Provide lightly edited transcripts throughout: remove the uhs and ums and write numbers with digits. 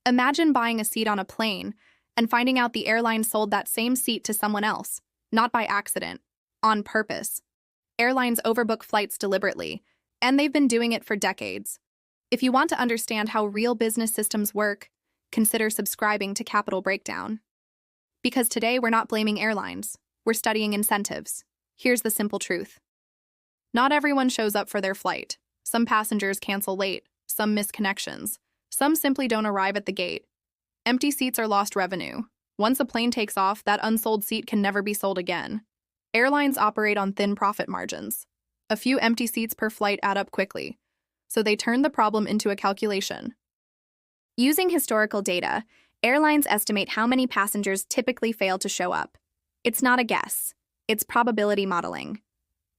Imagine buying a seat on a plane and finding out the airline sold that same seat to someone else, not by accident, on purpose. Airlines overbook flights deliberately, and they've been doing it for decades. If you want to understand how real business systems work, consider subscribing to Capital Breakdown. Because today we're not blaming airlines, we're studying incentives. Here's the simple truth. Not everyone shows up for their flight. Some passengers cancel late, some miss connections, some simply don't arrive at the gate. Empty seats are lost revenue. Once a plane takes off, that unsold seat can never be sold again. Airlines operate on thin profit margins. A few empty seats per flight add up quickly, so they turn the problem into a calculation. Using historical data, airlines estimate how many passengers typically fail to show up. It's not a guess, it's probability modeling.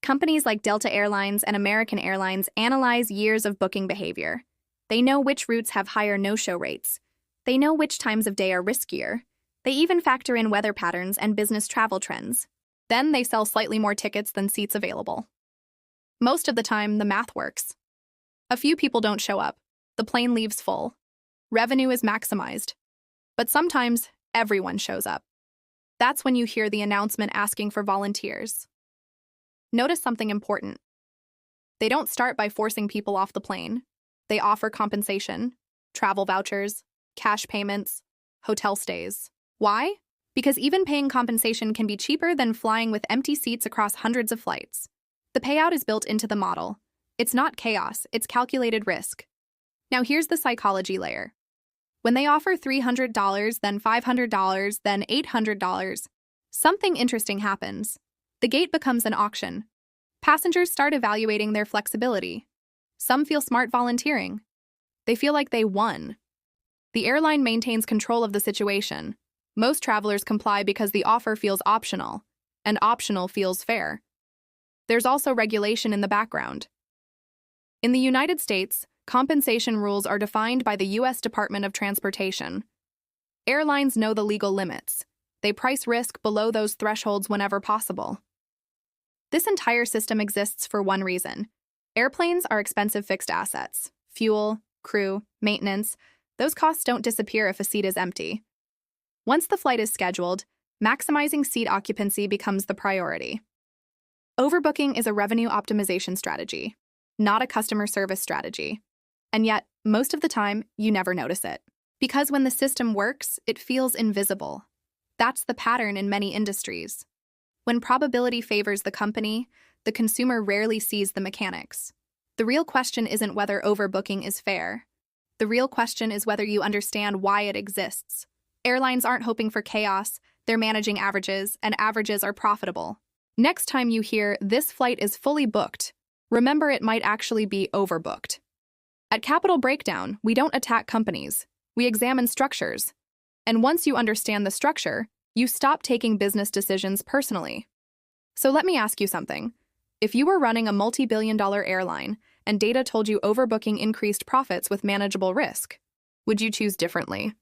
Companies like Delta Airlines and American Airlines analyze years of booking behavior. They know which routes have higher no-show rates. They know which times of day are riskier. They even factor in weather patterns and business travel trends. Then they sell slightly more tickets than seats available. Most of the time, the math works. A few people don't show up. The plane leaves full. Revenue is maximized. But sometimes, everyone shows up. That's when you hear the announcement asking for volunteers. Notice something important. They don't start by forcing people off the plane. They offer compensation, travel vouchers, cash payments, hotel stays. Why? Because even paying compensation can be cheaper than flying with empty seats across hundreds of flights. The payout is built into the model. It's not chaos, it's calculated risk. Now here's the psychology layer. When they offer $300, then $500, then $800, something interesting happens. The gate becomes an auction. Passengers start evaluating their flexibility. Some feel smart volunteering. They feel like they won. The airline maintains control of the situation. Most travelers comply because the offer feels optional, and optional feels fair. There's also regulation in the background. In the United States, compensation rules are defined by the U.S. Department of Transportation. Airlines know the legal limits. They price risk below those thresholds whenever possible. This entire system exists for one reason. Airplanes are expensive fixed assets. Fuel, crew, maintenance, those costs don't disappear if a seat is empty. Once the flight is scheduled, maximizing seat occupancy becomes the priority. Overbooking is a revenue optimization strategy, not a customer service strategy. And yet, most of the time, you never notice it. Because when the system works, it feels invisible. That's the pattern in many industries. When probability favors the company, the consumer rarely sees the mechanics. The real question isn't whether overbooking is fair. The real question is whether you understand why it exists. Airlines aren't hoping for chaos, they're managing averages, and averages are profitable. Next time you hear, "This flight is fully booked," remember it might actually be overbooked. At Capital Breakdown, we don't attack companies. We examine structures. And once you understand the structure, you stop taking business decisions personally. So let me ask you something. If you were running a multi-billion-dollar airline and data told you overbooking increased profits with manageable risk, would you choose differently?